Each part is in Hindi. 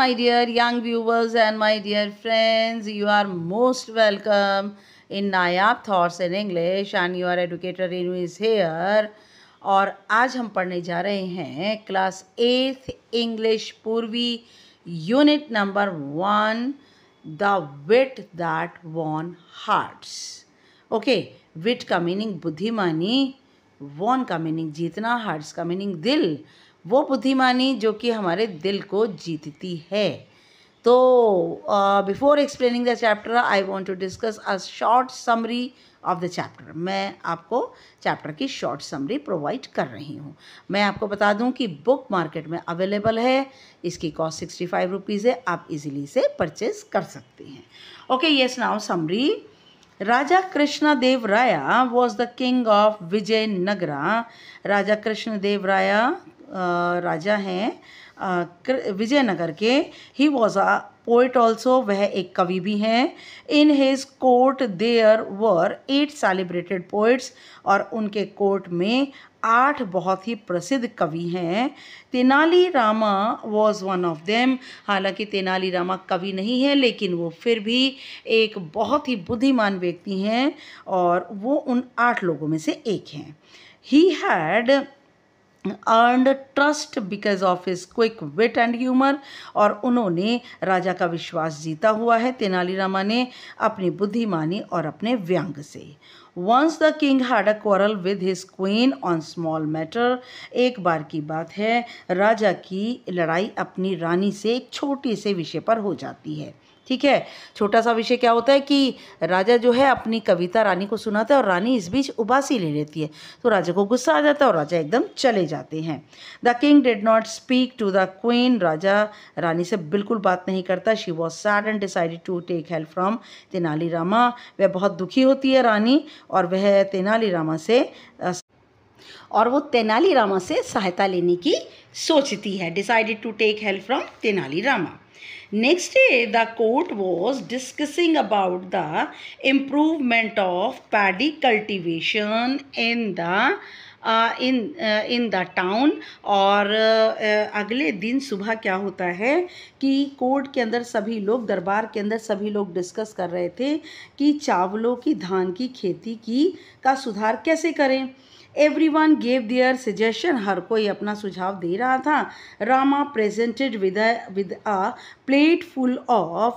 my dear young viewers and my dear friends. You are most welcome in Nayab Thoughts in English and your educator Renu is here. और आज हम पढ़ने जा रहे हैं class 8th English Poorvi unit number 1 the wit that won hearts. Okay, wit का मीनिंग बुद्धिमानी, वॉन का मीनिंग जीतना, हार्ट्स का मीनिंग दिल, वो बुद्धिमानी जो कि हमारे दिल को जीतती है. तो before explaining the chapter I want to discuss a short summary of the chapter. मैं आपको चैप्टर की शॉर्ट समरी प्रोवाइड कर रही हूँ. मैं आपको बता दूँ कि बुक मार्केट में अवेलेबल है. इसकी कॉस्ट 65 रुपीज़ है. आप इजीली से परचेज कर सकते हैं. Okay, yes, now summary. Raja Krishnadeva Raya was the king of Vijayanagara. Raja Krishnadeva Raja हैं विजयनगर के. He was a poet also, वह एक कवि भी हैं. In his court there were 8 celebrated poets, और उनके कोर्ट में 8 बहुत ही प्रसिद्ध कवि हैं. Tenali Rama was one of them. हालांकि तेनाली रामा कवि नहीं है, लेकिन वो फिर भी एक बहुत ही बुद्धिमान व्यक्ति हैं और वो उन 8 लोगों में से एक हैं. He had earned trust because of his quick wit and humor, और उन्होंने राजा का विश्वास जीता हुआ है तेनालीरामा ने अपनी बुद्धिमानी और अपने व्यंग से. Once the king had a quarrel with his queen on small matter. एक बार की बात है, राजा की लड़ाई अपनी रानी से एक छोटे से विषय पर हो जाती है. ठीक है, छोटा सा विषय क्या होता है कि राजा जो है अपनी कविता रानी को सुनाता है और रानी इस बीच उबासी ले लेती है, तो राजा को गुस्सा आ जाता है और राजा एकदम चले जाते हैं. The king did not speak to the queen. राजा रानी से बिल्कुल बात नहीं करता. She was sad and decided to take help from Tenalirama. वह बहुत दुखी होती है रानी, और वह तेनालीरामा से सहायता लेने की सोचती है. Decided to take help from Tenali Rama. Next day, the court was discussing about the improvement of paddy cultivation in the town. और अगले दिन सुबह क्या होता है कि कोर्ट के अंदर सभी लोग, दरबार के अंदर सभी लोग डिस्कस कर रहे थे कि चावलों की, धान की खेती का सुधार कैसे करें. Everyone gave their suggestion. हर कोई अपना सुझाव दे रहा था. Rama presented with a plate full of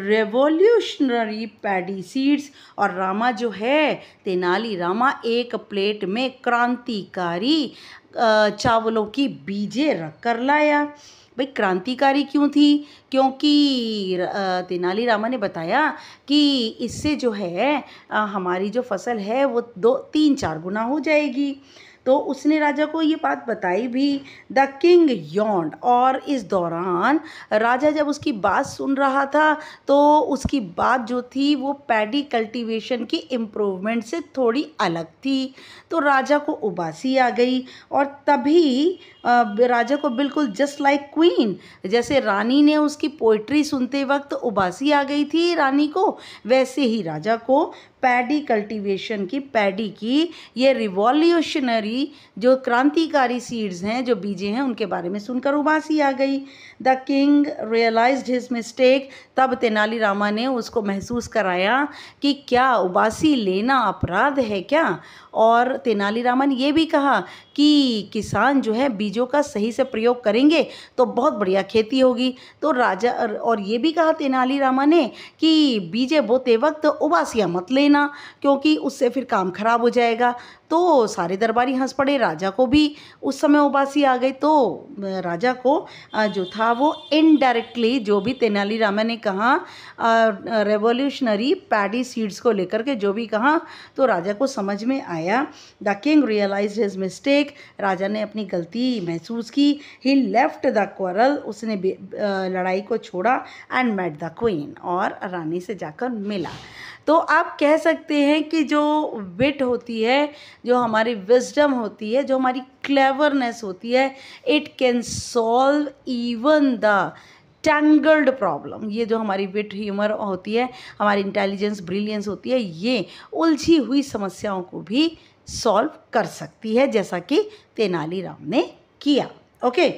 revolutionary paddy seeds. और रामा जो है, तेनाली रामा, एक प्लेट में क्रांतिकारी चावलों की बीजें रख कर लाया. भाई, क्रांतिकारी क्यों थी? क्योंकि तेनालीरामा ने बताया कि इससे जो है हमारी जो फसल है वो 2-3-4 गुना हो जाएगी. तो उसने राजा को ये बात बताई भी. The king yawned. और इस दौरान राजा जब उसकी बात सुन रहा था तो उसकी बात जो थी वो पैडी कल्टीवेशन की इम्प्रूवमेंट से थोड़ी अलग थी. तो राजा को उबासी आ गई, और तभी राजा को बिल्कुल जस्ट लाइक क्वीन, जैसे रानी ने उसकी पोइट्री सुनते वक्त उबासी आ गई थी रानी को, वैसे ही राजा को पैडी कल्टीवेशन की, पैडी की ये रिवॉल्यूशनरी जो क्रांतिकारी सीड्स हैं, जो बीजें हैं, उनके बारे में सुनकर उबासी आ गई. The king realised his mistake. तब तेनालीरामा ने उसको महसूस कराया कि क्या उबासी लेना अपराध है क्या. और तेनालीरामा ने ये भी कहा कि किसान जो है बीजों का सही से प्रयोग करेंगे तो बहुत बढ़िया खेती होगी. तो राजा, और ये भी कहा तेनालीरामा ने कि बीजें बोते वक्त उबासियाँ मत लेना, क्योंकि उससे फिर काम खराब हो जाएगा. तो सारे दरबारी हंस पड़े. राजा को भी उस समय उबासी आ गई. तो राजा को जो था वो इनडायरेक्टली जो भी तेनालीरामा ने कहा, रेवोल्यूशनरी पैडी सीड्स को लेकर के जो भी कहा, तो राजा को समझ में आया. The king realised his mistake. राजा ने अपनी गलती महसूस की. He left the quarrel. उसने लड़ाई को छोड़ा. And met the queen. और रानी से जाकर मिला. तो आप कह सकते हैं कि जो विट होती है, जो हमारी विजडम होती है, जो हमारी क्लेवरनेस होती है, it can solve even the tangled problem. ये जो हमारी विट, ह्यूमर होती है, हमारी इंटेलिजेंस, ब्रिलियंस होती है, ये उलझी हुई समस्याओं को भी सॉल्व कर सकती है, जैसा कि तेनालीराम ने किया. Okay,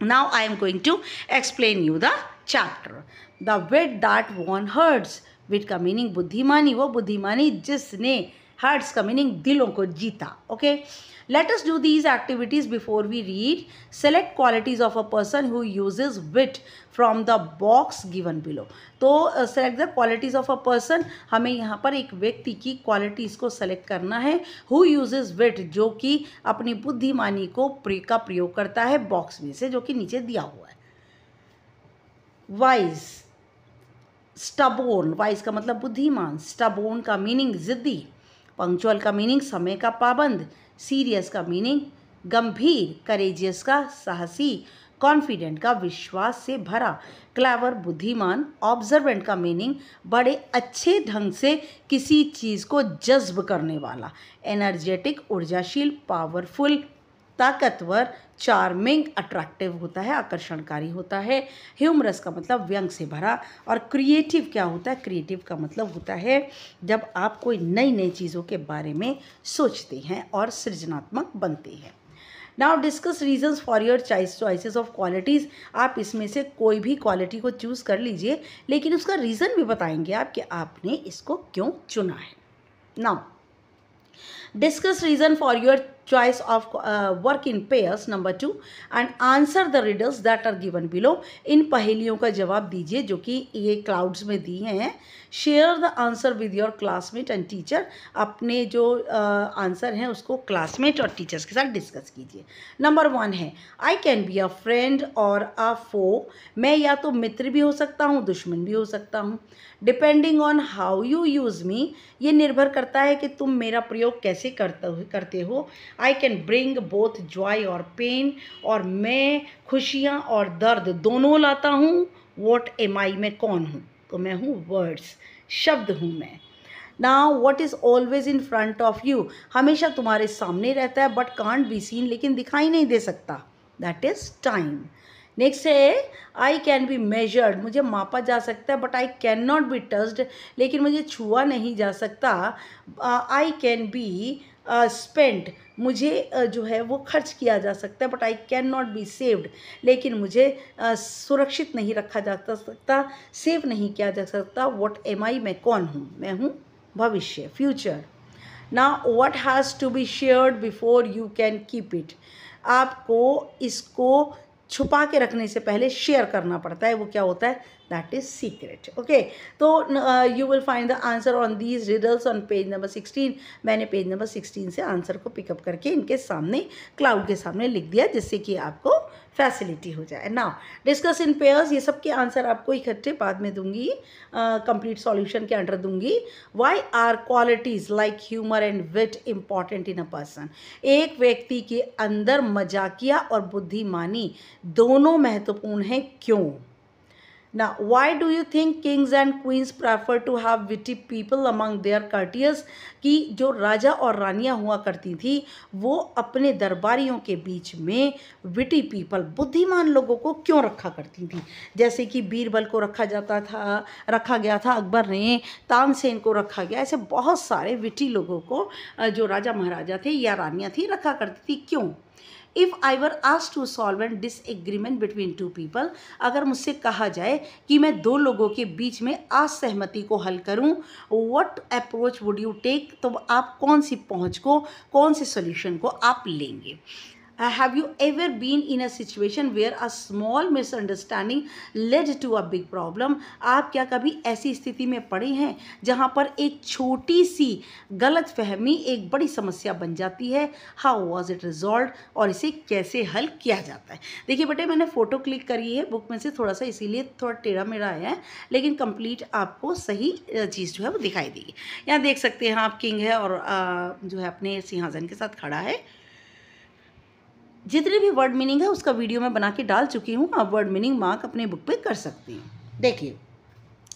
Now I am going to explain you the chapter. The wit that won hearts. Wit का मीनिंग बुद्धिमानी, वो बुद्धिमानी जिसने, hearts का मीनिंग दिलों को जीता. Okay, let us do these activities before we read. Select qualities of a person who uses wit from the box given below. तो select the qualities of a person, हमें यहाँ पर एक व्यक्ति की क्वालिटीज़ को सेलेक्ट करना है. Who uses wit, जो कि अपनी बुद्धिमानी को का प्रयोग करता है बॉक्स में से, जो कि नीचे दिया हुआ है. वाइज, स्टबोर्न, वाइज का मतलब बुद्धिमान, स्टबोर्न का मीनिंग जिद्दी, पंक्चुअल का मीनिंग समय का पाबंद, सीरियस का मीनिंग गंभीर, करेजियस का साहसी, कॉन्फिडेंट का विश्वास से भरा, क्लेवर बुद्धिमान, ऑब्जर्वेंट का मीनिंग बड़े अच्छे ढंग से किसी चीज़ को जज्ब करने वाला, एनर्जेटिक ऊर्जाशील, पावरफुल ताकतवर, चार्मिंग अट्रैक्टिव होता है, आकर्षणकारी होता है, ह्यूमरस का मतलब व्यंग से भरा, और क्रिएटिव क्या होता है, क्रिएटिव का मतलब होता है जब आप कोई नई नई चीज़ों के बारे में सोचते हैं और सृजनात्मक बनते हैं. Now discuss reasons for your choices of qualities. आप इसमें से कोई भी क्वालिटी को चूज़ कर लीजिए, लेकिन उसका रीज़न भी बताएंगे आप कि आपने इसको क्यों चुना है. Now discuss reason for your choice of work in pairs. Number 2, and answer the riddles that are given below. इन पहेलियों का जवाब दीजिए जो कि ये क्लाउड्स में दी हैं. Share the answer with your classmate and teacher. अपने जो आंसर हैं उसको क्लासमेट और टीचर्स के साथ डिस्कस कीजिए. नंबर 1 है, I can be a friend और अ फो. मैं या तो मित्र भी हो सकता हूँ, दुश्मन भी हो सकता हूँ. Depending on how you use me, ये निर्भर करता है कि तुम मेरा प्रयोग कैसे करते हो. I can bring both Joy और पेन, और मैं खुशियाँ और दर्द दोनों लाता हूँ. वॉट एम आई, मैं कौन हूँ, तो मैं हूँ वर्ड्स, शब्द हूँ मैं. Now what is always in front of you, हमेशा तुम्हारे सामने रहता है बट कांट बी सीन, लेकिन दिखाई नहीं दे सकता, दैट इज़ टाइम. नेक्स्ट है, आई कैन बी मेजर्ड, मुझे मापा जा सकता है but I can not be touched, लेकिन मुझे छुआ नहीं जा सकता. आई कैन बी स्पेंट, मुझे जो है वो खर्च किया जा सकता है but I can not be saved, लेकिन मुझे सुरक्षित नहीं रखा जा सकता, सेव नहीं किया जा सकता. व्हाट एम आई, मैं कौन हूँ, मैं हूँ भविष्य, future. Now what has to be shared before you can keep it, आपको इसको छुपा के रखने से पहले शेयर करना पड़ता है, वो क्या होता है, दैट इज सीक्रेट. ओके, तो you will find the answer on these riddles on page number 16. मैंने पेज नंबर 16 से आंसर को पिकअप करके इनके सामने, क्लाउड के सामने लिख दिया, जिससे कि आपको फैसिलिटी हो जाए. नाउ डिस्कस इन पेयर्स, ये सब के आंसर आपको इकट्ठे बाद में दूंगी, कंप्लीट सॉल्यूशन के अंडर दूंगी. Why are qualities like humour and wit important in a person, एक व्यक्ति के अंदर मजाकिया और बुद्धिमानी दोनों महत्वपूर्ण हैं, क्यों. Now, why do you think kings and queens prefer to have witty people among their courtiers? कि जो राजा और रानियां हुआ करती थी वो अपने दरबारियों के बीच में विटी पीपल, बुद्धिमान लोगों को क्यों रखा करती थी. जैसे कि बीरबल को रखा गया था, अकबर ने तानसेन को रखा गया, ऐसे बहुत सारे विटी लोगों को जो राजा महाराजा थे या रानियां थी रखा करती थी, क्यों. If I were asked to solve an disagreement between two people, अगर मुझसे कहा जाए कि मैं दो लोगों के बीच में असहमति को हल करूं, what approach would you take, तो आप कौन सी पहुंच को, कौन से सॉल्यूशन को आप लेंगे. Have you ever been in a situation where a small misunderstanding led to a big problem? आप क्या कभी ऐसी स्थिति में पड़े हैं जहाँ पर एक छोटी सी गलत फहमी एक बड़ी समस्या बन जाती है. How was it resolved, और इसे कैसे हल किया जाता है. देखिए बेटे, मैंने फ़ोटो क्लिक करी है बुक में से, थोड़ा सा इसीलिए थोड़ा टेढ़ा मेढ़ा आया है, लेकिन कंप्लीट आपको सही चीज़ जो है वो दिखाई देगी. यहाँ देख सकते हैं आप, किंग है और जो है अपने सिंहासन के साथ खड़ा है. जितने भी वर्ड मीनिंग है उसका वीडियो मैं बना के डाल चुकी हूँ, आप वर्ड मीनिंग मार्क अपने बुक पे कर सकती हैं. देखिए,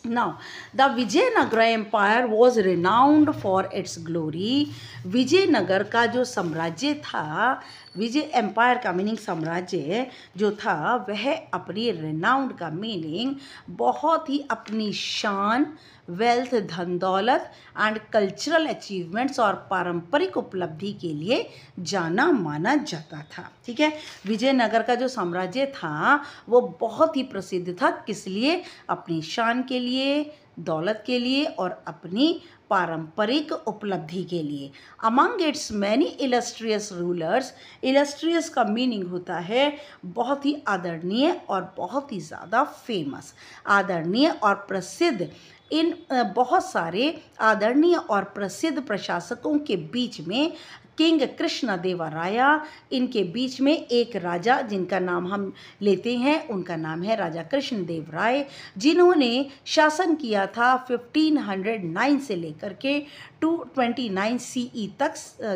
now the Vijayanagara empire was renowned for its glory. Vijayanagara का जो साम्राज्य था विजय एम्पायर का मीनिंग साम्राज्य जो था वह अपनी रेनाउंड का मीनिंग बहुत ही अपनी शान, वेल्थ, धन दौलत एंड कल्चरल अचीवमेंट्स और पारंपरिक उपलब्धि के लिए जाना माना जाता था। ठीक है, विजयनगर का जो साम्राज्य था वो बहुत ही प्रसिद्ध था। किस लिए? अपनी शान के लिए, दौलत के लिए और अपनी पारंपरिक उपलब्धि के लिए। Among it's many illustrious rulers, illustrious का मीनिंग होता है बहुत ही आदरणीय और बहुत ही ज़्यादा फेमस, आदरणीय और प्रसिद्ध। इन बहुत सारे आदरणीय और प्रसिद्ध प्रशासकों के बीच में किंग कृष्णदेवराया, इनके बीच में एक राजा जिनका नाम हम लेते हैं, उनका नाम है राजा कृष्णदेव राय, जिन्होंने शासन किया था 1509 से लेकर के 229 CE तक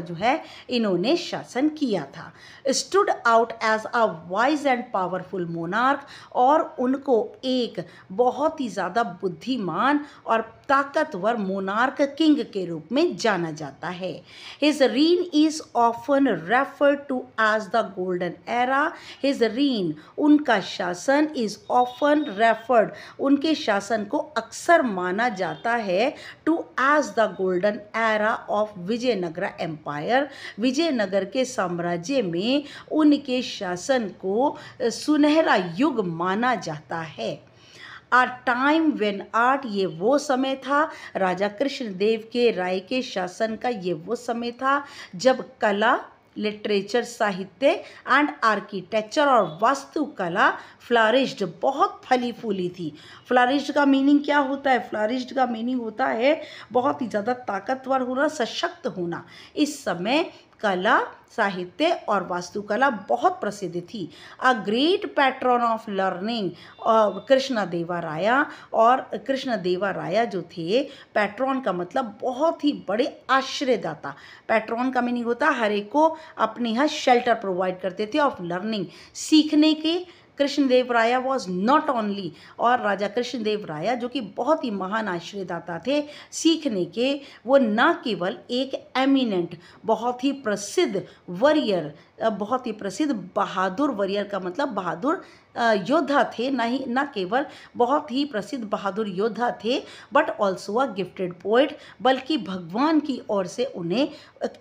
जो है इन्होंने शासन किया था। Stood out as a wise and powerful monarch, और उनको एक बहुत ही ज़्यादा बुद्धिमान और ताकतवर मोनार्क किंग के रूप में जाना जाता है। His reign is often referred to as the golden era. His reign, उनका शासन, is often referred, उनके शासन को अक्सर माना जाता है to as the golden era of Vijayanagara empire, Vijayanagara के साम्राज्य में उनके शासन को सुनहरा युग माना जाता है। आ टाइम वेन आर्ट, ये वो समय था, राजा कृष्णदेव के राय के शासन का ये वो समय था जब कला, लिटरेचर, साहित्य एंड आर्किटेक्चर और वास्तुकला फ्लरिश्ड, बहुत फली फूली थी। फ्लरिश्ड का मीनिंग क्या होता है? फ्लरिश्ड का मीनिंग होता है बहुत ही ज़्यादा ताकतवर होना, सशक्त होना। इस समय कला, साहित्य और वास्तुकला बहुत प्रसिद्ध थी। A great patron of learning, Krishnadevaraya, और कृष्णदेवराया जो थे, पैट्रन का मतलब बहुत ही बड़े आश्रयदाता। पैट्रन का मीनिंग होता है हर एक को अपने यहाँ शेल्टर प्रोवाइड करते थे ऑफ लर्निंग, सीखने के। Krishnadeva Raya was not only, और राजा कृष्णदेव राया जो कि बहुत ही महान आश्रयदाता थे सीखने के, वो न केवल एक एमिनेंट, बहुत ही प्रसिद्ध वरियर, बहुत ही प्रसिद्ध बहादुर, वरियर का मतलब बहादुर योद्धा थे, न केवल बहुत ही प्रसिद्ध बहादुर योद्धा थे, but also a gifted poet, बल्कि भगवान की ओर से उन्हें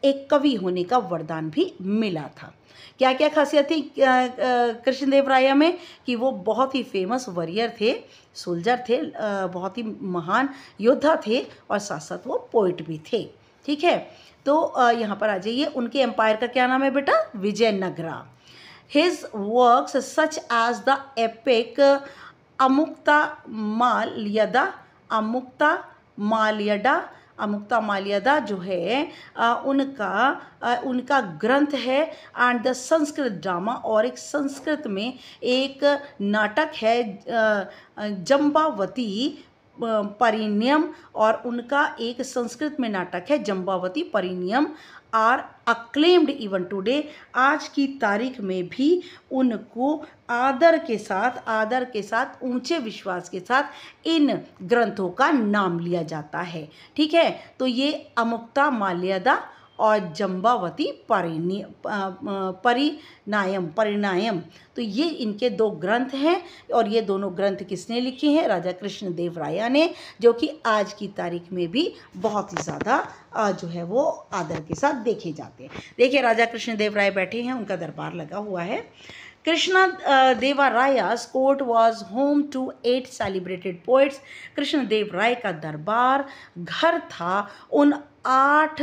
एक कवि होने का वरदान भी मिला था। क्या क्या खासियत थी कृष्णदेव राया में? कि वो बहुत ही फेमस वॉरियर थे, सोल्जर थे, बहुत ही महान योद्धा थे, और साथ साथ वो पोइट भी थे। ठीक है, तो यहाँ पर आ जाइए, उनके एम्पायर का क्या नाम है बेटा? Vijayanagara. His works such as the epic Amuktamalyada, Amuktamalyada जो है उनका ग्रंथ है, एंड द संस्कृत ड्रामा, और एक संस्कृत में एक नाटक है जम्बावती परिणयम, और उनका एक संस्कृत में नाटक है जम्बावती परिणयम, आर अक्लेम्ड इवन टुडे, आज की तारीख में भी उनको आदर के साथ ऊंचे विश्वास के साथ इन ग्रंथों का नाम लिया जाता है। ठीक है, तो ये अमुक्तमाल्यदा और जम्बावती परिणायम, तो ये इनके दो ग्रंथ हैं, और ये दोनों ग्रंथ किसने लिखे हैं? राजा कृष्णदेव राया ने, जो कि आज की तारीख में भी बहुत ही ज़्यादा जो है वो आदर के साथ देखे जाते हैं। देखिए, राजा कृष्णदेव राय बैठे हैं, उनका दरबार लगा हुआ है। कृष्णदेवराया's court was home to 8 celebrated poets। Krishnadeva राय का दरबार घर था उन 8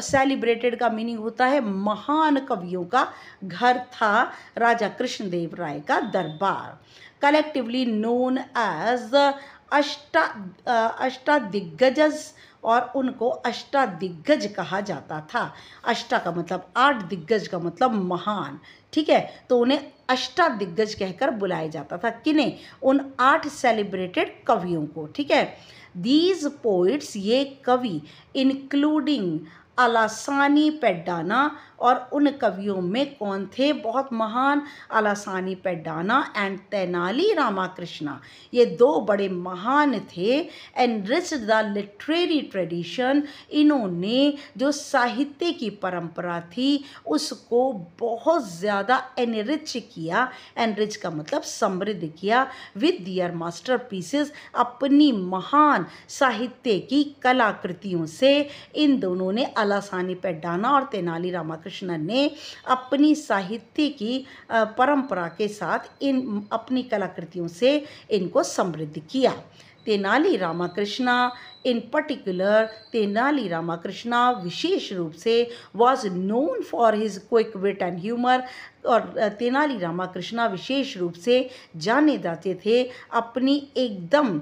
सेलिब्रेटेड का मीनिंग होता है महान कवियों का घर था राजा कृष्णदेव राय का दरबार। कलेक्टिवली नोन एज अष्टादिग्गजस, और उनको अष्टादिग्गज कहा जाता था। अष्टा का मतलब 8, दिग्गज का मतलब महान। ठीक है, तो उन्हें अष्टादिग्गज कहकर बुलाया जाता था। किन्हें? उन 8 सेलिब्रेटेड कवियों को। ठीक है, दीज पोइट्स, ये कवि, इंक्लूडिंग अलासानी पेड्डाना, और उन कवियों में कौन थे बहुत महान? अलासानी पेड्डाना एंड तेनाली रामाकृष्णा। ये दो बड़े महान थे। एनरिच्ड द लिटरेरी ट्रेडिशन, इन्होंने जो साहित्य की परंपरा थी उसको बहुत ज़्यादा एनरिच किया। एनरिच का मतलब समृद्ध किया। विद दियर मास्टर पीसेस, अपनी महान साहित्य की कलाकृतियों से इन दोनों ने, अलासानी पेड्डाना और तेनाली रामाकृष्णन ने, अपनी साहित्य की परंपरा के साथ इन अपनी कलाकृतियों से इनको समृद्ध किया। तेनाली रामाकृष्णा इन पर्टिकुलर, तेनाली रामाकृष्णा विशेष रूप से was known for his quick wit and humour, और तेनाली रामाकृष्णा विशेष रूप से जाने जाते थे अपनी एकदम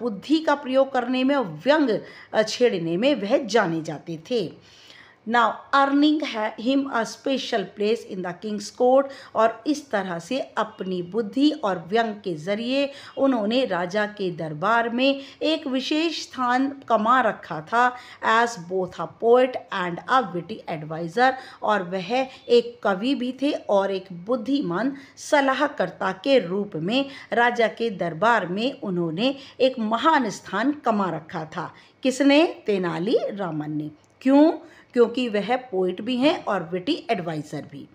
बुद्धि का प्रयोग करने में, व्यंग छेड़ने में वह जाने जाते थे। Now earning him a special place in the Kings court, और इस तरह से अपनी बुद्धि और व्यंग के ज़रिए उन्होंने राजा के दरबार में एक विशेष स्थान कमा रखा था। As both a poet and a witty adviser, और वह एक कवि भी थे और एक बुद्धिमान सलाहकर्ता के रूप में राजा के दरबार में उन्होंने एक महान स्थान कमा रखा था। किसने? तेनाली रामन ने। क्यों? क्योंकि वह पोइट भी हैं और विटी एडवाइज़र भी।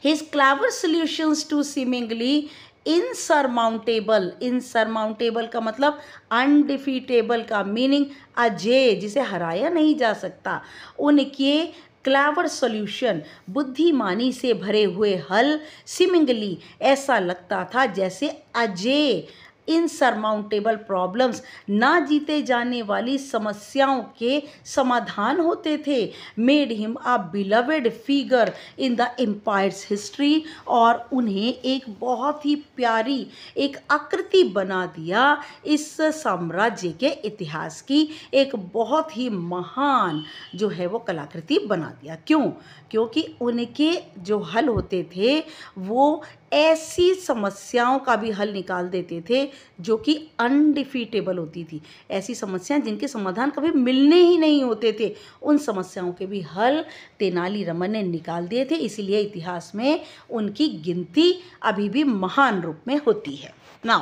His clever solutions to seemingly इनसरमाउंटेबल, इनसरमाउंटेबल का मतलब अनडिफीटेबल का मीनिंग अजेय, जिसे हराया नहीं जा सकता। उनके क्लेवर सॉल्यूशन, बुद्धिमानी से भरे हुए हल, सीमिंगली ऐसा लगता था जैसे अजेय, इनसरमाउंटेबल प्रॉब्लम्स, ना जीते जाने वाली समस्याओं के समाधान होते थे। Made him a beloved figure in the empire's history, और उन्हें एक बहुत ही प्यारी एक आकृति बना दिया इस साम्राज्य के इतिहास की, एक बहुत ही महान जो है वो कलाकृति बना दिया। क्यों? क्योंकि उनके जो हल होते थे वो ऐसी समस्याओं का भी हल निकाल देते थे जो कि अनडिफीटेबल होती थी। ऐसी समस्याएं जिनके समाधान कभी मिलने ही नहीं होते थे, उन समस्याओं के भी हल तेनाली रामन ने निकाल दिए थे। इसीलिए इतिहास में उनकी गिनती अभी भी महान रूप में होती है। Now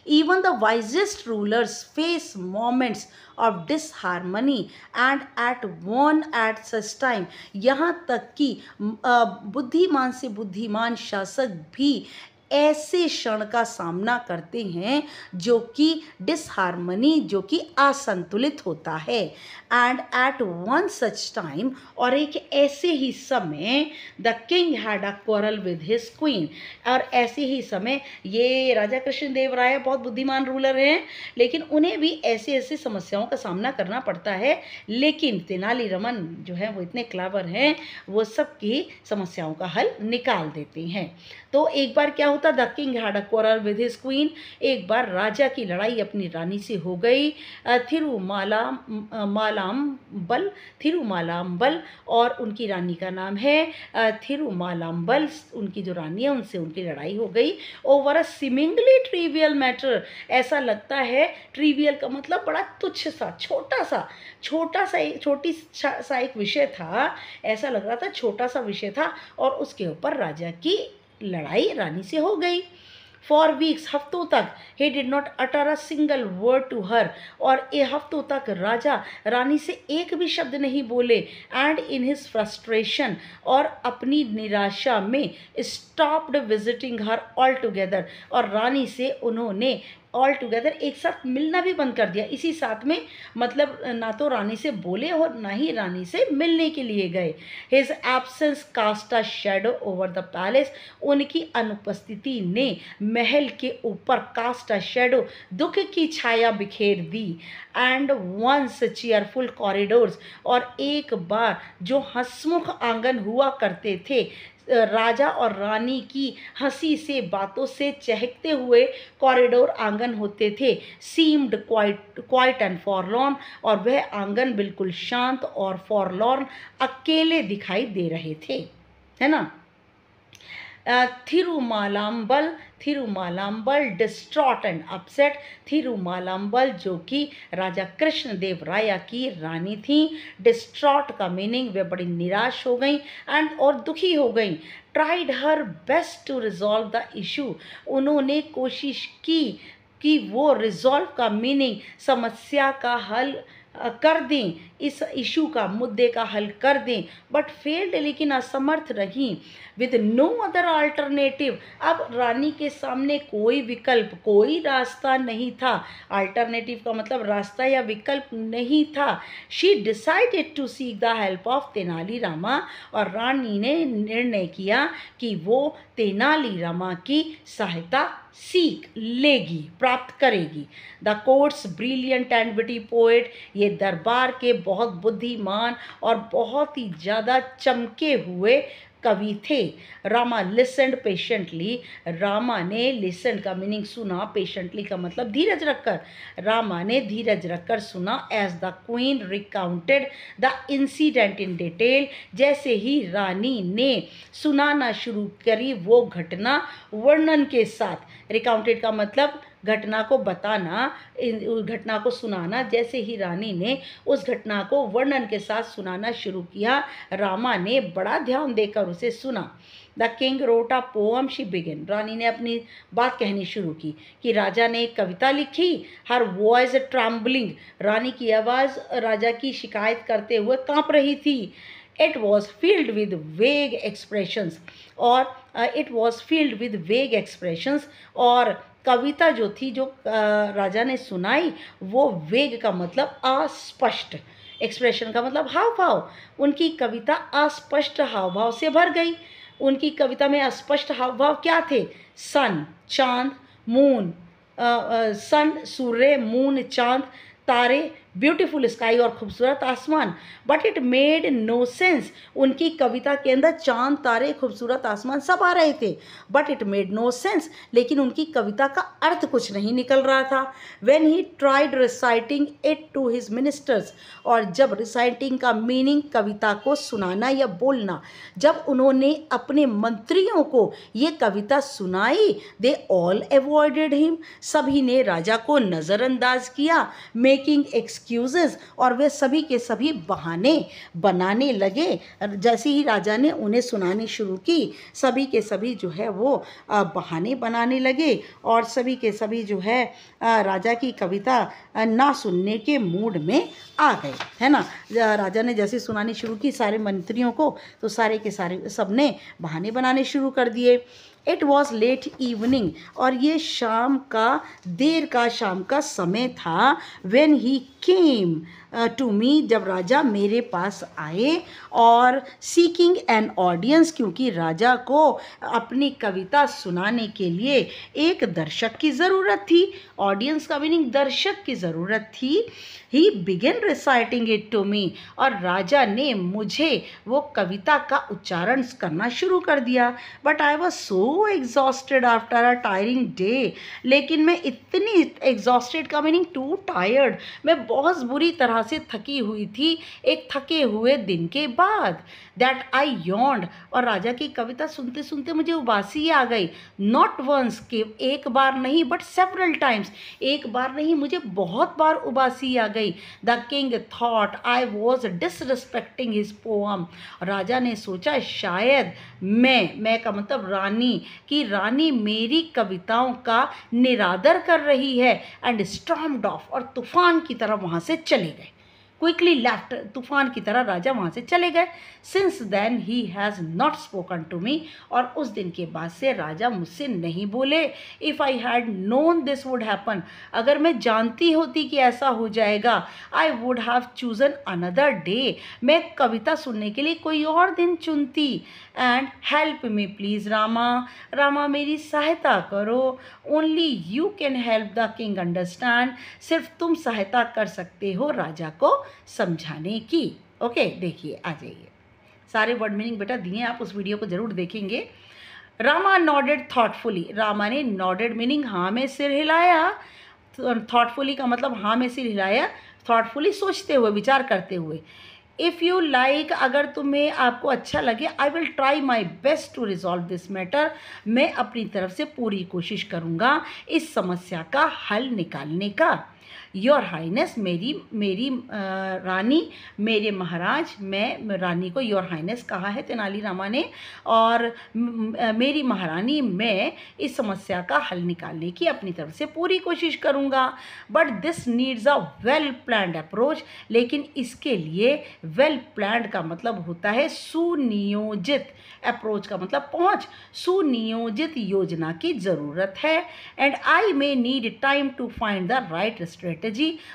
even the wisest rulers face moments of disharmony and at one at such time, यहाँ तक कि बुद्धिमान से बुद्धिमान शासक भी ऐसे क्षण का सामना करते हैं जो कि डिसहार्मनी, जो कि असंतुलित होता है। And at one such time, और एक ऐसे ही समय, the king had a quarrel with his queen, और ऐसे ही समय ये राजा कृष्णदेव राय बहुत बुद्धिमान रूलर हैं, लेकिन उन्हें भी ऐसे ऐसे समस्याओं का सामना करना पड़ता है। लेकिन तेनाली रामन जो है वो इतने क्लेवर हैं, वो सबकी समस्याओं का हल निकाल देते हैं। तो एक बार क्या होता, the king had a quarrel with his queen, एक बार राजा की लड़ाई अपनी रानी से हो गई। थिरुमालाम्बल, और उनकी रानी का नाम है थिरुमालाम्बल, उनकी जो रानी है उनसे उनकी लड़ाई हो गई over a seemingly trivial matter. ऐसा लगता है, ट्रिवियल का मतलब बड़ा तुच्छ सा, छोटी सा एक विषय था। ऐसा लग रहा था छोटा सा विषय था, और उसके ऊपर राजा की लड़ाई रानी से हो गई। फॉर वीक्स, हफ्तों तक, he did not utter a single word to her, और ये हफ्तों तक राजा रानी से एक भी शब्द नहीं बोले। एंड इन हिज फ्रस्ट्रेशन, और अपनी निराशा में, stopped visiting her all together, और रानी से उन्होंने ऑल टुगेदर एक साथ मिलना भी बंद कर दिया। इसी साथ में मतलब ना तो रानी से बोले और ना ही रानी से मिलने के लिए गए। His absence cast a shadow over the palace, उनकी अनुपस्थिति ने महल के ऊपर कास्ट अ शैडो, दुख की छाया बिखेर दी। एंड वंस चीयरफुल कॉरिडोर्स, और एक बार जो हंसमुख आंगन हुआ करते थे, राजा और रानी की हंसी से, बातों से चहकते हुए कॉरिडोर आंगन होते थे, सीम्ड क्वाइट एंड फॉरलॉर्न, और वह आंगन बिल्कुल शांत और फॉरलॉर्न, अकेले दिखाई दे रहे थे, है ना। थिरुमालाम्बल, थिरुमालाम्बल डिस्ट्रॉट एंड अपसेट। थिरुमालाम्बल जो कि राजा कृष्णदेव राय की रानी थी। डिस्ट्रॉट का मीनिंग वे बड़ी निराश हो गई एंड और दुखी हो गई। Tried her best to resolve the issue, उन्होंने कोशिश की कि वो रिजॉल्व का मीनिंग समस्या का हल कर दें, इस इशू का, मुद्दे का हल कर दें, बट फेल्ड, लेकिन असमर्थ रही। विद नो अदर अल्टरनेटिव, अब रानी के सामने कोई विकल्प, कोई रास्ता नहीं था। अल्टरनेटिव का मतलब रास्ता या विकल्प नहीं था। She decided to seek the help of Tenali Rama, और रानी ने निर्णय किया कि वो तेनालीरामा की सहायता सीख लेगी, प्राप्त करेगी। The courts brilliant and witty poet, ये दरबार के बहुत बुद्धिमान और बहुत ही ज़्यादा चमके हुए कवि थे। रामा लिसनड पेशेंटली, रामा ने लिसन का मीनिंग सुना, पेशेंटली का मतलब धीरज रखकर। रामा ने धीरज रखकर सुना। As the queen recounted the incident in detail, जैसे ही रानी ने सुनाना शुरू करी वो घटना वर्णन के साथ। रिकाउंटेड का मतलब घटना को बताना, घटना को सुनाना। जैसे ही रानी ने उस घटना को वर्णन के साथ सुनाना शुरू किया, रामा ने बड़ा ध्यान देकर उसे सुना। The king wrote a poem, she begin, रानी ने अपनी बात कहनी शुरू की कि राजा ने एक कविता लिखी। हर वॉइस ट्रम्बलिंग, रानी की आवाज़ राजा की शिकायत करते हुए कांप रही थी। इट वॉज फील्ड विद वेग एक्सप्रेशंस, और इट वॉज फील्ड विद वेग एक्सप्रेशंस, और कविता जो थी, जो राजा ने सुनाई, वो वेग का मतलब अस्पष्ट, एक्सप्रेशन का मतलब हाव भाव। उनकी कविता अस्पष्ट हाव भाव से भर गई। उनकी कविता में अस्पष्ट हाव भाव क्या थे? सन, चांद, मून, सन सूर्य, मून चांद, तारे, ब्यूटीफुल स्काई और खूबसूरत आसमान। But it made no sense, उनकी कविता के अंदर चांद, तारे, खूबसूरत आसमान सब आ रहे थे, but it made no sense, लेकिन उनकी कविता का अर्थ कुछ नहीं निकल रहा था। When he tried reciting it to his ministers, और जब रिसाइटिंग का मीनिंग कविता को सुनाना या बोलना, जब उन्होंने अपने मंत्रियों को ये कविता सुनाई, दे ऑल अवॉइडेड हिम, सभी ने राजा को नज़रअंदाज किया। मेकिंग एक्सक्यूजेस, और वे सभी के सभी बहाने बनाने लगे। जैसे ही राजा ने उन्हें सुनानी शुरू की, सभी के सभी जो है वो बहाने बनाने लगे, और सभी के सभी जो है राजा की कविता ना सुनने के मूड में आ गए, है ना। राजा ने जैसे सुनानी शुरू की सारे मंत्रियों को, तो सारे के सारे सब ने बहाने बनाने शुरू कर दिए। इट वॉज लेट इवनिंग, और ये शाम का, देर का शाम का समय था। When he came to me, जब राजा मेरे पास आए, और सीकिंग एन ऑडियंस, क्योंकि राजा को अपनी कविता सुनाने के लिए एक दर्शक की ज़रूरत थी। ऑडियंस का मीनिंग दर्शक की ज़रूरत थी। He began reciting it to me, और राजा ने मुझे वो कविता का उच्चारण करना शुरू कर दिया। But I was so exhausted after a tiring day, लेकिन मैं इतनी एग्जॉस्टेड का मीनिंग टू टायर्ड, मैं बहुत बुरी तरह से थकी हुई थी एक थके हुए दिन के बाद। दैट आई यॉन्ड, और राजा की कविता सुनते सुनते मुझे उबासी आ गई। नॉट वंस, के एक बार नहीं, बट सेवरल टाइम्स, एक बार नहीं, मुझे बहुत बार उबासी आ गई। The king thought I was disrespecting his poem, राजा ने सोचा शायद मैं का मतलब रानी, कि रानी मेरी कविताओं का निरादर कर रही है। एंड स्टॉर्म्ड ऑफ, और तूफान की तरह वहाँ से चले गए। क्विकली लेफ्ट, तूफान की तरह राजा वहाँ से चले गए। Since then he has not spoken to me, और उस दिन के बाद से राजा मुझसे नहीं बोले। If I had known this would happen, अगर मैं जानती होती कि ऐसा हो जाएगा, I would have chosen another day, मैं कविता सुनने के लिए कोई और दिन चुनती। And help me please Rama, Rama मेरी सहायता करो। Only you can help the king understand, सिर्फ तुम सहायता कर सकते हो राजा को समझाने की। ओके, देखिए, आ जाइए, सारे वर्ड मीनिंग बेटा दिए, आप उस वीडियो को ज़रूर देखेंगे। रामा नॉडेड थॉटफुली, रामा ने नॉडेड मीनिंग हाँ में सिर हिलाया, थॉटफुली का मतलब हाँ में सिर हिलाया, थॉटफुली सोचते हुए, विचार करते हुए। इफ़ यू लाइक, अगर तुम्हें आपको अच्छा लगे, I will try my best to resolve this matter, मैं अपनी तरफ से पूरी कोशिश करूँगा इस समस्या का हल निकालने का। योर हाइनेस, मेरी मेरी रानी, मेरे महाराज, मैं रानी को योर हाइनेस कहा है तेनालीरामा ने, और मेरी महारानी, मैं इस समस्या का हल निकालने की अपनी तरफ से पूरी कोशिश करूँगा। But this needs a well planned approach, लेकिन इसके लिए वेल प्लान्ड का मतलब होता है सुनियोजित, अप्रोच का मतलब पहुँच, सुनियोजित योजना की ज़रूरत है। And I may need time to find the right strategy,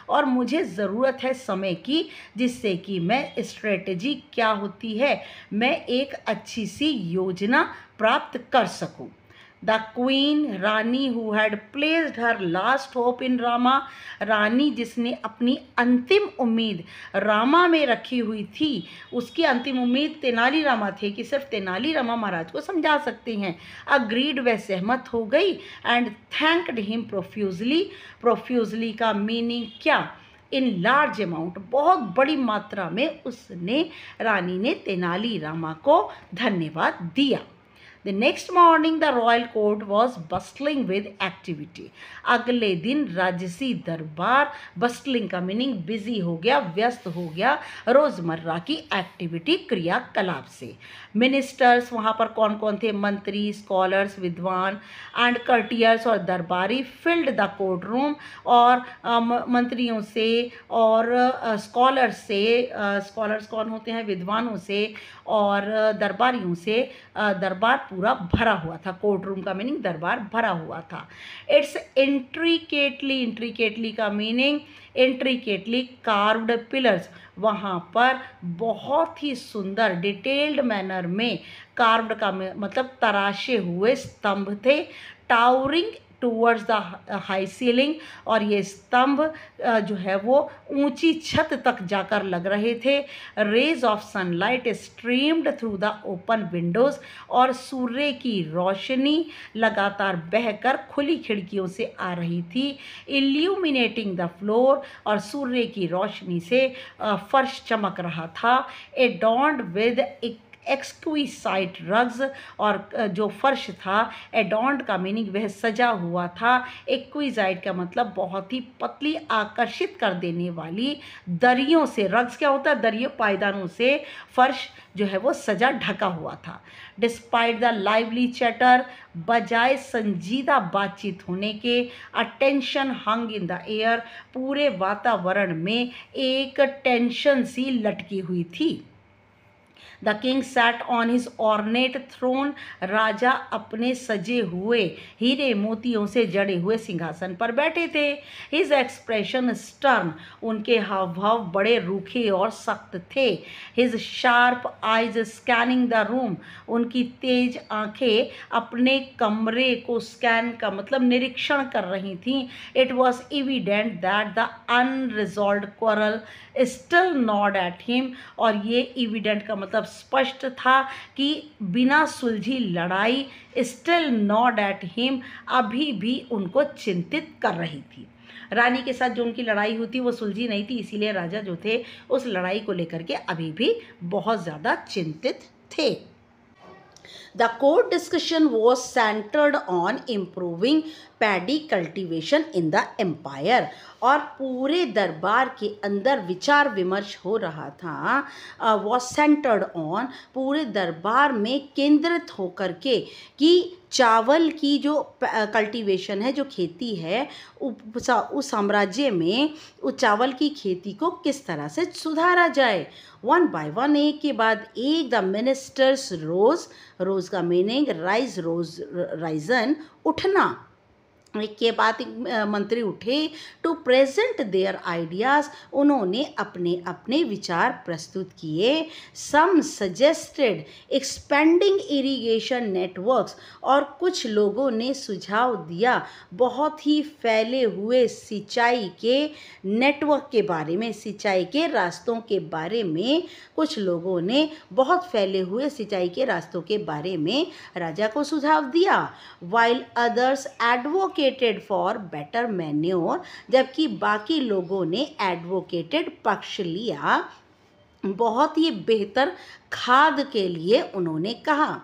और मुझे ज़रूरत है समय की, जिससे कि मैं स्ट्रेटजी क्या होती है, मैं एक अच्छी सी योजना प्राप्त कर सकूं। द क्वीन, रानी, who had placed her last hope in Rama, रानी जिसने अपनी अंतिम उम्मीद रामा में रखी हुई थी, उसकी अंतिम उम्मीद तेनालीरामा थे कि सिर्फ तेनालीरामा महाराज को समझा सकते हैं। अग्रीड, वह सहमत हो गई। And thanked him profusely, profusely का मीनिंग क्या, इन लार्ज अमाउंट, बहुत बड़ी मात्रा में उसने, रानी ने तेनालीरामा को धन्यवाद दिया। The next morning the royal court was bustling with activity. अगले दिन राजसी दरबार, बस्टलिंग का मीनिंग बिजी हो गया, व्यस्त हो गया रोज़मर्रा की एक्टिविटी, क्रियाकलाप से। मिनिस्टर्स, वहाँ पर कौन कौन थे, मंत्री, स्कॉलर्स, विद्वान, एंड कर्टियर्स और दरबारी, फिल्ड द कोर्ट रूम, और मंत्रियों से और स्कॉलर्स से, स्कॉलर्स कौन होते हैं, विद्वानों से और दरबारियों से, दरबार पूरा भरा हुआ था। कोर्ट रूम का मीनिंग दरबार भरा हुआ था। इट्स इंट्रिकेटली, इंट्रिकेटली का मीनिंग इंट्रिकेटली कार्व्ड पिलर्स, वहाँ पर बहुत ही सुंदर डिटेल्ड मैनर में, कार्व्ड का मतलब तराशे हुए स्तंभ थे। Towering towards the high ceiling, और ये स्तंभ जो है वो ऊंची छत तक जाकर लग रहे थे। Rays of sunlight streamed through the open windows, और सूर्य की रोशनी लगातार बहकर खुली खिड़कियों से आ रही थी। इल्यूमिनेटिंग द फ्लोर, और सूर्य की रोशनी से फर्श चमक रहा था। एडॉर्न्ड विद एक्सक्विसाइट रग्स, और जो फर्श था, एडॉर्न्ड का मीनिंग वह सजा हुआ था, एक्विसाइट का मतलब बहुत ही पतली, आकर्षित कर देने वाली दरियों से, रग्स क्या होता है, दरियों, पायदानों से फर्श जो है वो सजा ढका हुआ था। डिस्पाइट द लाइवली चैटर, बजाय संजीदा बातचीत होने के, attention hung in the air, पूरे वातावरण में एक टेंशन सी लटकी हुई थी। The king sat on his ornate throne, राजा अपने सजे हुए हीरे मोतियों से जड़े हुए सिंहासन पर बैठे थे। हिज एक्सप्रेशन स्टर्न, उनके हाव भाव बड़े रूखे और सख्त थे। His sharp eyes scanning the room, उनकी तेज आंखें अपने कमरे को स्कैन का मतलब निरीक्षण कर रही थीं। It was evident that the unresolved quarrel still gnawed at him, और ये एविडेंट का मतलब स्पष्ट था कि बिना सुलझी लड़ाई, स्टिल नॉट एट हिम, अभी भी उनको चिंतित कर रही थी। रानी के साथ जो उनकी लड़ाई हुई थी वो सुलझी नहीं थी, इसीलिए राजा जो थे उस लड़ाई को लेकर के अभी भी बहुत ज़्यादा चिंतित थे। The court discussion was centered on improving paddy cultivation in the empire, और पूरे दरबार के अंदर विचार विमर्श हो रहा था, was centered on, पूरे दरबार में केंद्रित होकर के, कि चावल की जो कल्टीवेशन है, जो खेती है उस साम्राज्य में, उस चावल की खेती को किस तरह से सुधारा जाए। वन बाय वन, एक के बाद एक, द मिनिस्टर्स रोज, रोज का मीनिंग राइज, रोज राइजन, उठना, एक के बाद एक मंत्री उठे। टू प्रेजेंट देयर आइडियाज़, उन्होंने अपने अपने विचार प्रस्तुत किए। सम सजेस्टेड एक्सपेंडिंग इरिगेशन नेटवर्क्स, और कुछ लोगों ने सुझाव दिया बहुत ही फैले हुए सिंचाई के नेटवर्क के बारे में, सिंचाई के रास्तों के बारे में कुछ लोगों ने बहुत फैले हुए सिंचाई के रास्तों के बारे में राजा को सुझाव दिया। While others advocated for better manure, जबकि बाकी लोगों ने एडवोकेटेड पक्ष लिया बहुत ही बेहतर खाद के लिए उन्होंने कहा।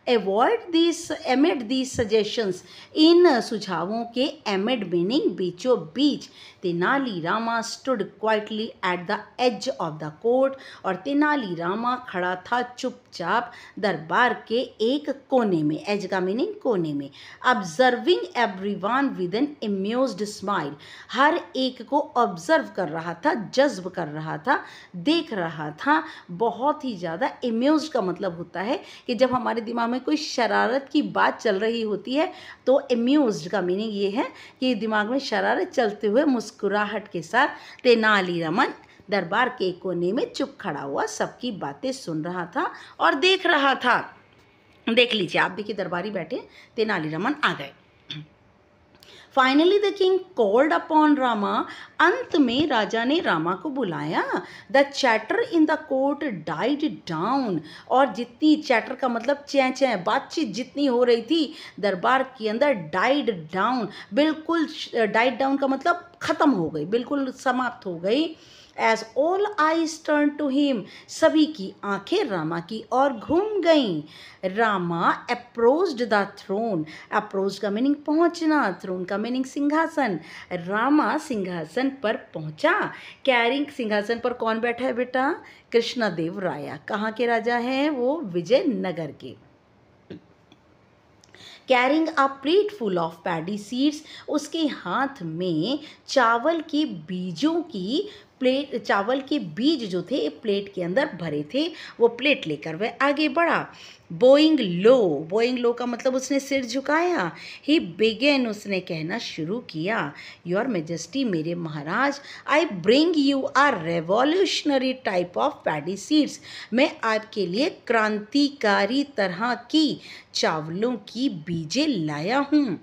एमिड दीज सजेशंस, इन सुझावों के एमिड मीनिंग बीचों बीच, Tenalirama stood quietly at the edge of the court, और तेनालीरामा खड़ा था चुपचाप दरबार के एक कोने में, एज का मीनिंग कोने में, observing everyone with an amused smile, हर एक को ऑब्जर्व कर रहा था, जज्ब कर रहा था, देख रहा था, बहुत ही ज़्यादा। एम्यूज्ड का मतलब होता है कि जब हमारे दिमाग में कोई शरारत की बात चल रही होती है तो एम्यूज्ड का मीनिंग ये है कि दिमाग में शरारत चलते हुए मुस्कुराहट के साथ तेनालीरामन दरबार के कोने में चुप खड़ा हुआ सबकी बातें सुन रहा था और देख रहा था। देख लीजिए, आप देखिए दरबारी बैठे, तेनालीरामन आ गए। Finally the king called upon Rama, अंत में राजा ने रामा को बुलाया। The chatter in the court died down, और जितनी, चैटर का मतलब चैं चैं, बातचीत जितनी हो रही थी दरबार के अंदर, डाइड डाउन, बिल्कुल, डाइड डाउन का मतलब खत्म हो गई, बिल्कुल समाप्त हो गई। As all eyes turned to him, सभी की आंखें रामा की ओर घूम गईं। Rama approached the throne, approach का मीनिंग पहुंचना, throne का मीनिंग सिंहासन। रामा सिंहासन पर पहुंचा, कैरिंग, सिंहासन पर कौन बैठा है बेटा? कृष्णदेव राया। कहाँ के राजा हैं वो? विजयनगर के। Carrying a plate full of paddy seeds, उसके हाथ में चावल के बीजों की प्लेट, चावल के बीज जो थे प्लेट के अंदर भरे थे, वो प्लेट लेकर वह आगे बढ़ा। बोइंग लो, बोइंग लो का मतलब उसने सिर झुकाया। ही बिगेन, उसने कहना शुरू किया, योर मेजेस्टी, मेरे महाराज, I bring you a revolutionary type of paddy seeds, मैं आपके लिए क्रांतिकारी तरह की चावलों की बीजें लाया हूँ।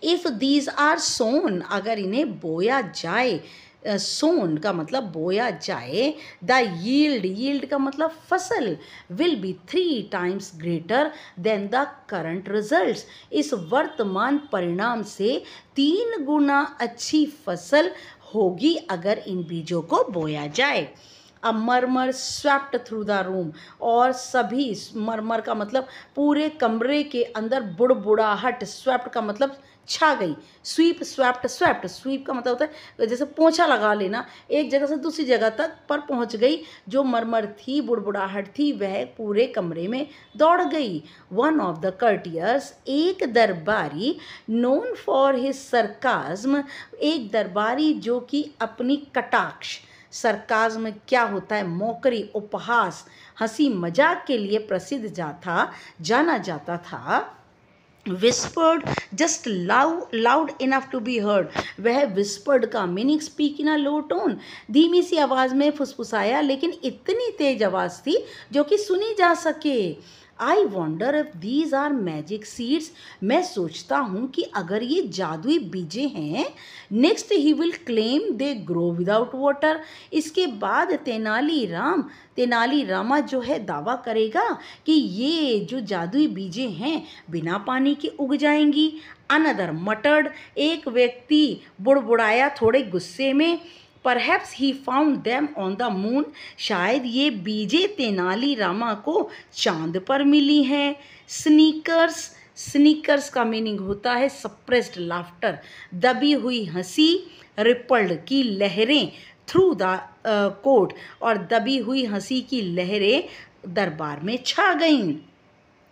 इफ़ दीज आर सोन, अगर इन्हें बोया जाए, सोन का मतलब बोया जाए, द यील्ड, यील्ड का मतलब फसल, will be 3 times greater than the current results, इस वर्तमान परिणाम से 3 गुना अच्छी फसल होगी अगर इन बीजों को बोया जाए। अ मरमर स्वेप्ट थ्रू द रूम, और सभी, मरमर का मतलब पूरे कमरे के अंदर बुड़बुड़ाहट, स्वेप्ट का मतलब छा गई, स्वीप, स्वेप्ट, स्वेप्ट, स्वीप का मतलब होता है जैसे पोंछा लगा लेना, एक जगह से दूसरी जगह तक पर पहुंच गई। जो मरमर थी, बुड़बुड़ाहट थी, वह पूरे कमरे में दौड़ गई। वन ऑफ द कर्टियर्स, एक दरबारी, नोन फॉर हिज सरकाज्म, एक दरबारी जो कि अपनी कटाक्ष, सरकाज्म क्या होता है? मोकरी, उपहास, हंसी मजाक के लिए प्रसिद्ध जाना जाता था। Whispered just loud enough to be heard, वह विस्पर्ड का meaning speak in a low tone, धीमी सी आवाज़ में फुसफुसाया, लेकिन इतनी तेज आवाज़ थी जो कि सुनी जा सके। आई wander if these are magic seeds, मैं सोचता हूँ कि अगर ये जादुई बीजें हैं। Next he will claim they grow without water, इसके बाद तेनालीरामा जो है दावा करेगा कि ये जो जादुई बीजें हैं बिना पानी के उग जाएंगी। अनदर मटर्ड, एक व्यक्ति बुड़बुड़ाया थोड़े गुस्से में, perhaps he found them on the moon, शायद ये बीजें तेनालीरामा को चांद पर मिली हैं। स्नीकर्स, स्नीकर्स का मीनिंग होता है सप्रेस्ड लाफ्टर, दबी हुई हंसी, रिपल्ड की लहरें, थ्रू द कोर्ट, और दबी हुई हंसी की लहरें दरबार में छा गईं।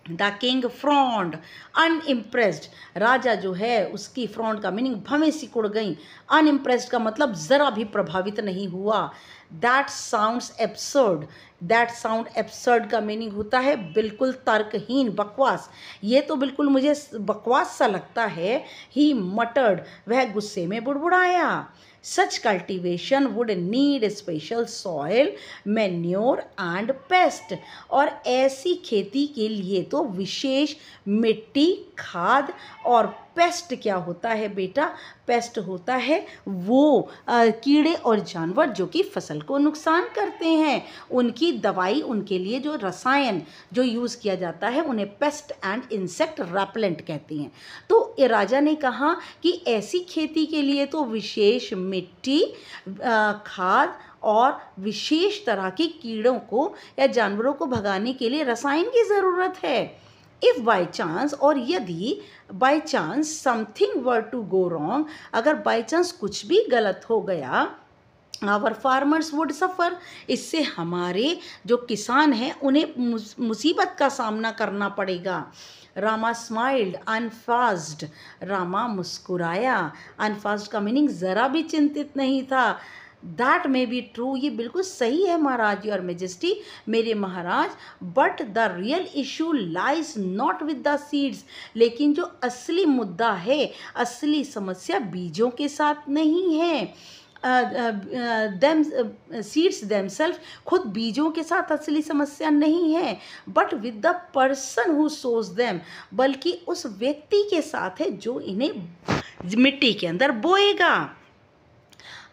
द किंग फ्रॉन्ड अनइम्प्रेस्ड, राजा जो है उसकी, फ्रॉन्ड का मीनिंग भवें सिकुड़ गई, अनइम्प्रेस्ड का मतलब ज़रा भी प्रभावित नहीं हुआ। That sounds absurd, that sound absurd का मीनिंग होता है बिल्कुल तर्कहीन, बकवास, ये तो बिल्कुल मुझे बकवास सा लगता है। ही मटर्ड, वह गुस्से में बुड़बुड़ाया। Such cultivation would need special soil, manure and pest, और ऐसी खेती के लिए तो विशेष मिट्टी, खाद और पेस्ट क्या होता है बेटा? पेस्ट होता है वो कीड़े और जानवर जो कि फसल को नुकसान करते हैं, उनकी दवाई, उनके लिए जो रसायन जो यूज़ किया जाता है उन्हें पेस्ट एंड इंसेक्ट रेपेलेंट कहते हैं। तो राजा ने कहा कि ऐसी खेती के लिए तो विशेष मिट्टी, खाद और विशेष तरह के कीड़ों को या जानवरों को भगाने के लिए रसायन की ज़रूरत है। इफ़ बाई चांस, और यदि by chance something were to go wrong, अगर बाई चांस कुछ भी गलत हो गया, आवर फार्मर्स वुड सफ़र, इससे हमारे जो किसान हैं उन्हें मुसीबत का सामना करना पड़ेगा। रामा स्माइल्ड अनफाज्ड, रामा मुस्कुराया। अनफाज्ड का मीनिंग ज़रा भी चिंतित नहीं था। दैट मे बी ट्रू, ये बिल्कुल सही है महाराज, योर मेजेस्टी, मेरे महाराज, but the real issue lies not with the seeds, लेकिन जो असली मुद्दा है, असली समस्या बीजों के साथ नहीं है। सीड्स देमसेल्फ, खुद बीजों के साथ असली समस्या नहीं है, but with the person who shows them, बल्कि उस व्यक्ति के साथ है जो इन्हें मिट्टी के अंदर बोएगा।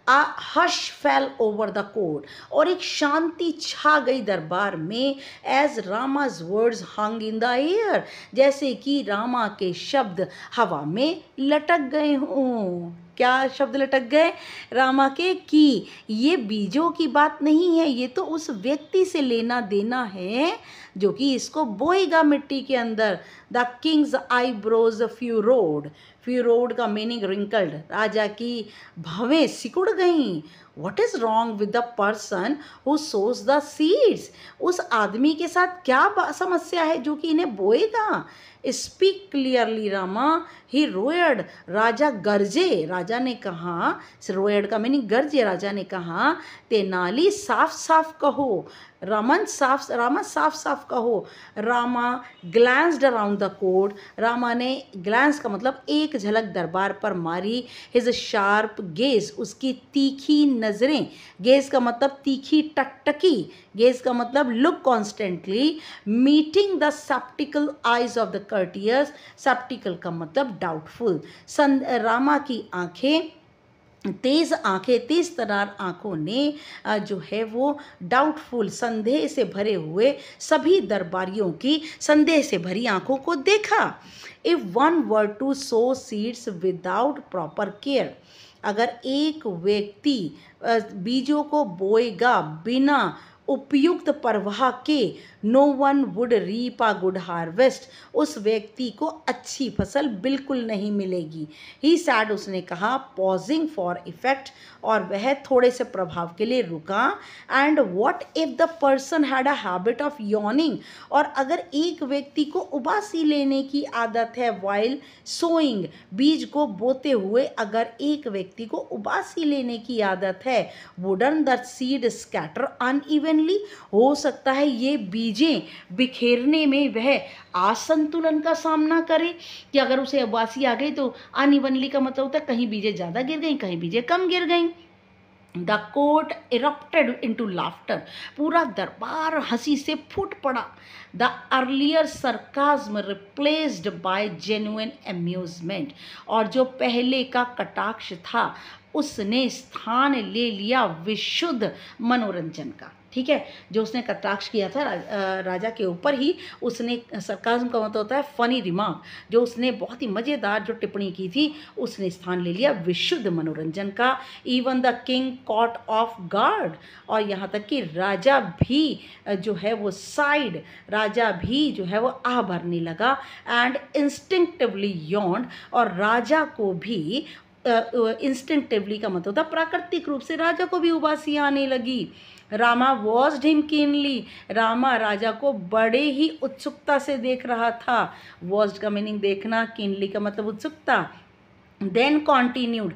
A hush fell over the court, और एक शांति छा गई दरबार में। As Rama's words hung in the air, जैसे कि रामा के शब्द हवा में लटक गए हों। क्या शब्द लटक गए रामा के? कि ये बीजों की बात नहीं है, ये तो उस व्यक्ति से लेना देना है जो कि इसको बोएगा मिट्टी के अंदर। द किंग्स आईब्रोज फ्यूरोड, फ्यूरोड का मीनिंग रिंकल्ड, राजा की भवें सिकुड़ गईं। What is wrong with the person who sows the seeds? उस आदमी के साथ क्या समस्या है जो कि इन्हें बोएगा? स्पीक क्लियरली रामा, ही रोयड, राजा गरजे, राजा ने कहा, रोयड का मीनिंग गरजे, राजा ने कहा, तेनाली साफ साफ कहो, रामा साफ साफ कहो। Rama glanced around the court, Rama ने ग्लैंस का मतलब एक झलक दरबार पर मारी। हिज शार्प गेज, उसकी तीखी नज़रें, गेज का मतलब तीखी टकटकी, गेज का मतलब look constantly, meeting the sceptical eyes of the courtiers, sceptical का मतलब डाउटफुल। रामा की आंखें, तेज़ आंखें, तेज़ तरार आंखों ने जो है वो डाउटफुल, संदेह से भरे हुए सभी दरबारियों की संदेह से भरी आंखों को देखा। If one were to sow seeds without proper care, अगर एक व्यक्ति बीजों को बोएगा बिना उपयुक्त परवाह के, no one would reap a good harvest, उस व्यक्ति को अच्छी फसल बिल्कुल नहीं मिलेगी। ही सैड, उसने कहा, पॉजिंग फॉर इफेक्ट, और वह थोड़े से प्रभाव के लिए रुका। And what if the person had a habit of yawning, और अगर एक व्यक्ति को उबासी लेने की आदत है वाइल सोइंग, बीज को बोते हुए अगर एक व्यक्ति को उबासी लेने की आदत है, wooden the seed scatter unevenly, हो सकता है ये बीजें बिखेरने में वह असंतुलन का सामना करे, कि अगर उसे उबासी आ गई तो अनइवनली का मतलब होता है कहीं बीजें ज़्यादा गिर गई, कहीं बीजें कम गिर गई। The court erupted into laughter, पूरा दरबार हंसी से फूट पड़ा। The earlier sarcasm replaced by genuine amusement, और जो पहले का कटाक्ष था उसने स्थान ले लिया विशुद्ध मनोरंजन का। ठीक है, जो उसने कटाक्ष किया था राजा के ऊपर ही, उसने, सरकाज़म का मतलब होता है फनी रिमार्क, जो उसने बहुत ही मज़ेदार जो टिप्पणी की थी उसने स्थान ले लिया विशुद्ध मनोरंजन का। Even the king caught off guard, और यहाँ तक कि राजा भी जो है वो साइड, राजा भी जो है वो आह भरने लगा। एंड इंस्टिंक्टिवली यॉन्ड, और राजा को भी इंस्टिंक्टिवली का मतलब होता है प्राकृतिक रूप से राजा को भी उबासी आने लगी। Rama watched him keenly, Rama राजा को बड़े ही उत्सुकता से देख रहा था। वॉच्ड का मीनिंग देखना, कीनली का मतलब उत्सुकता। देन कॉन्टिन्यूड,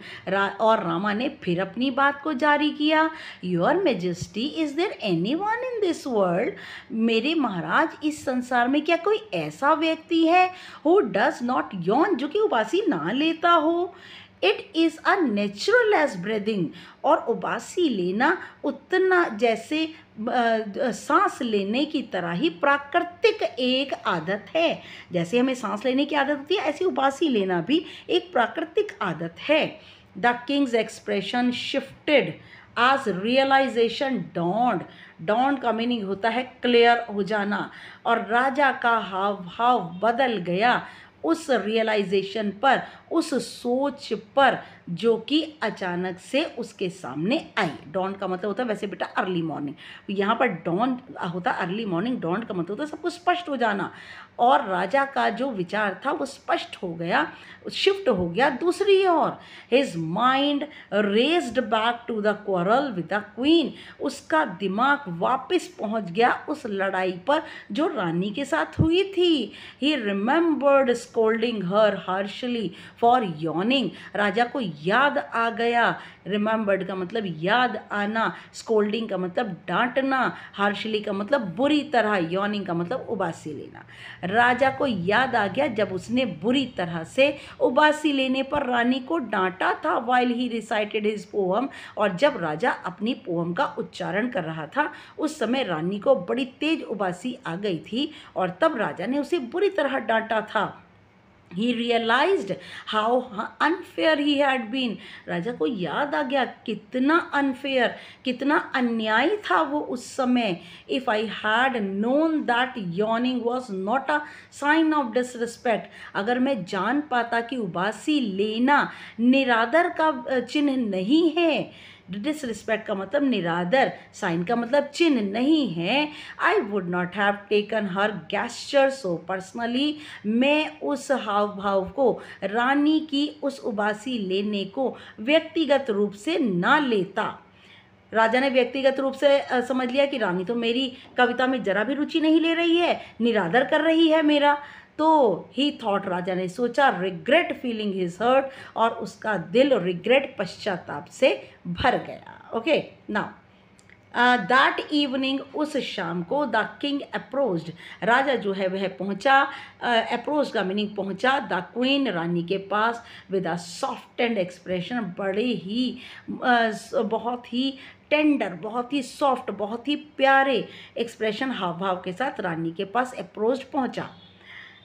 और रामा ने फिर अपनी बात को जारी किया। Your majesty, is there anyone in this world, मेरे महाराज इस संसार में क्या कोई ऐसा व्यक्ति है हु डज नॉट यॉन, जो कि उबासी ना लेता हो। It is a natural as breathing, और उबासी लेना उतना जैसे सांस लेने की तरह ही प्राकृतिक एक आदत है। जैसे हमें सांस लेने की आदत होती है, ऐसी उबासी लेना भी एक प्राकृतिक आदत है। द किंग्स एक्सप्रेशन शिफ्टेड आज रियलाइजेशन डॉन्ड, डॉन्ड का मीनिंग होता है क्लियर हो जाना, और राजा का हाव भाव बदल गया उस रियलाइजेशन पर, उस सोच पर जो कि अचानक से उसके सामने आई। डॉन का मतलब होता है वैसे बेटा अर्ली मॉर्निंग, यहाँ पर डॉन होता अर्ली मॉर्निंग, डॉन का मतलब होता है सब कुछ स्पष्ट हो जाना। और राजा का जो विचार था वो स्पष्ट हो गया, शिफ्ट हो गया दूसरी ओर। His mind raced back to the quarrel with the queen, उसका दिमाग वापस पहुंच गया उस लड़ाई पर जो रानी के साथ हुई थी। He remembered scolding her harshly for yawning, राजा को याद आ गया। रिमेंबर्ड का मतलब याद आना, स्कोल्डिंग का मतलब डांटना, हार्शली का मतलब बुरी तरह, यॉर्निंग का मतलब उबासी लेना। राजा को याद आ गया जब उसने बुरी तरह से उबासी लेने पर रानी को डांटा था, while he recited his poem, और जब राजा अपनी पोएम का उच्चारण कर रहा था उस समय रानी को बड़ी तेज उबासी आ गई थी और तब राजा ने उसे बुरी तरह डांटा था। He realized how unfair he had been, राजा को याद आ गया कितना unfair, कितना अन्यायी था वो उस समय। If I had known that yawning was not a sign of disrespect, अगर मैं जान पाता कि उबासी लेना निरादर का चिन्ह नहीं है, डिसरिस्पेक्ट का मतलब निरादर, साइन का मतलब चिन्ह नहीं है, I would not have taken her gesture so personally, मैं उस हाव भाव को, रानी की उस उबासी लेने को व्यक्तिगत रूप से ना लेता। राजा ने व्यक्तिगत रूप से समझ लिया कि रानी तो मेरी कविता में जरा भी रुचि नहीं ले रही है, निरादर कर रही है मेरा। तो ही थॉट, राजा ने सोचा, रिग्रेट फीलिंग हिज हर्ट, और उसका दिल रिग्रेट पश्चाताप से भर गया। ओके नाउ दैट इवनिंग, उस शाम को, द किंग अप्रोच्ड, राजा जो है वह पहुंचा, अप्रोच का मीनिंग पहुंचा, द क्वीन, रानी के पास, with a soft and expression, बड़े ही बहुत ही टेंडर, बहुत ही सॉफ्ट, बहुत ही प्यारे एक्सप्रेशन, हाव भाव के साथ रानी के पास अप्रोच पहुंचा।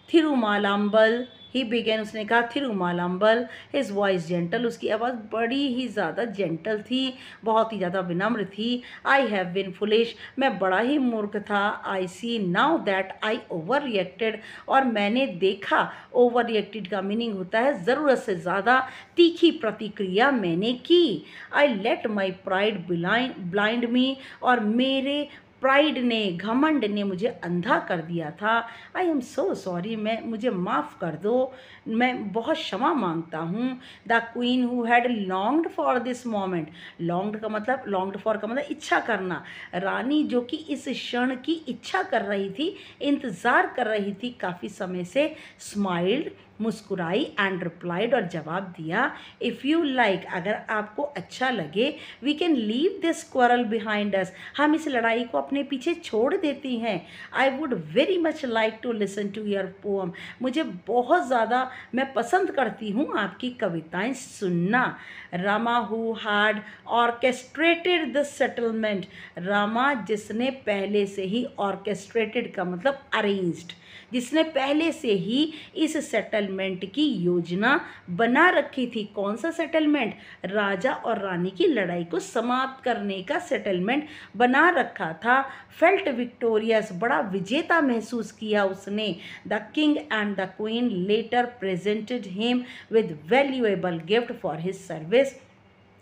थिरुमालाम्बल, ही बिगेन, उसने कहा थिरुमालाम्बल, हिज वॉइस जेंटल, उसकी आवाज़ बड़ी ही ज़्यादा जेंटल थी, बहुत ही ज़्यादा विनम्र थी। आई हैव बिन फुलिश, मैं बड़ा ही मूर्ख था। I see now that I overreacted, और मैंने देखा, ओवर रिएक्टेड का मीनिंग होता है ज़रूरत से ज़्यादा तीखी प्रतिक्रिया मैंने की। I let my pride blind me, और मेरे प्राइड ने, घमंड ने मुझे अंधा कर दिया था। आई एम सो सॉरी, मुझे माफ़ कर दो, मैं बहुत क्षमा मांगता हूँ। The queen who had longed for this moment, longed for का मतलब इच्छा करना, रानी जो कि इस क्षण की इच्छा कर रही थी, इंतज़ार कर रही थी काफ़ी समय से, स्माइल्ड, मुस्कुराई, एंड रिप्लाइड, और जवाब दिया, इफ़ यू लाइक, अगर आपको अच्छा लगे, we can leave this quarrel behind us, हम इस लड़ाई को अपने पीछे छोड़ देती हैं। I would very much like to listen to your poem, मुझे बहुत ज़्यादा, मैं पसंद करती हूँ आपकी कविताएं सुनना। Rama who had orchestrated the settlement, Rama जिसने पहले से ही, ऑर्केस्ट्रेटेड का मतलब अरेंज्ड, जिसने पहले से ही इस सेटलमेंट की योजना बना रखी थी। कौन सा सेटलमेंट? राजा और रानी की लड़ाई को समाप्त करने का सेटलमेंट बना रखा था। फेल्ट विक्टोरियस, बड़ा विजेता महसूस किया उसने। The king and the queen later presented him with valuable gift for his service,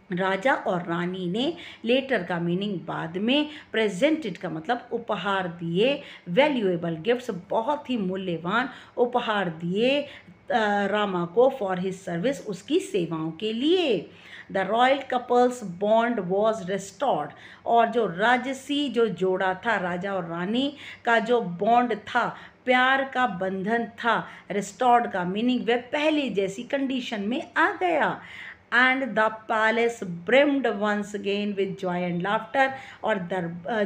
राजा और रानी ने, लेटर का मीनिंग बाद में, प्रेजेंटेड का मतलब उपहार दिए, वैल्यूएबल गिफ्ट्स बहुत ही मूल्यवान उपहार दिए रामा को, फॉर हिज सर्विस, उसकी सेवाओं के लिए। The royal couples bond was restored, और जो राजसी जो जोड़ा था, राजा और रानी का जो बॉन्ड था, प्यार का बंधन था, रेस्टोर्ड का मीनिंग वह पहले जैसी कंडीशन में आ गया। And the palace brimmed once again with joy and laughter, और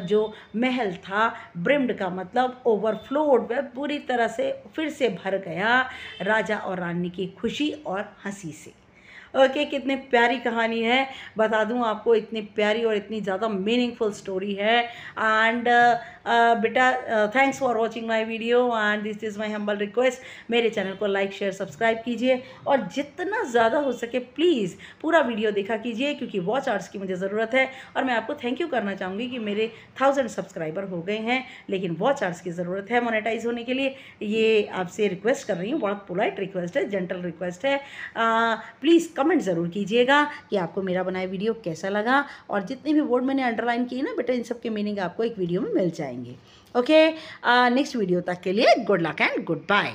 जो महल था, ब्रिम्ड का मतलब ओवरफ्लोड, वह बुरी तरह से फिर से भर गया राजा और रानी की खुशी और हंसी से। ओके, कितनी प्यारी कहानी है, बता दूं आपको, इतनी प्यारी और इतनी ज़्यादा मीनिंगफुल स्टोरी है। एंड बेटा, thanks for watching my video and this is my humble request, मेरे चैनल को लाइक शेयर सब्सक्राइब कीजिए और जितना ज़्यादा हो सके प्लीज़ पूरा वीडियो देखा कीजिए, क्योंकि वॉच आवर्स की मुझे ज़रूरत है। और मैं आपको थैंक यू करना चाहूँगी कि मेरे 1000 सब्सक्राइबर हो गए हैं, लेकिन वॉच आवर्स की ज़रूरत है मोनेटाइज होने के लिए। ये आपसे रिक्वेस्ट कर रही हूँ, बहुत पोलाइट रिक्वेस्ट है, जेंटल रिक्वेस्ट है। प्लीज़ कमेंट ज़रूर कीजिएगा कि आपको मेरा बनाया वीडियो कैसा लगा, और जितने भी वर्ड मैंने अंडरलाइन किए ना बेटा, इन सब के मीनिंग आपको एक वीडियो में मिल जाएंगे। ओके, नेक्स्ट वीडियो तक के लिए good luck and good bye.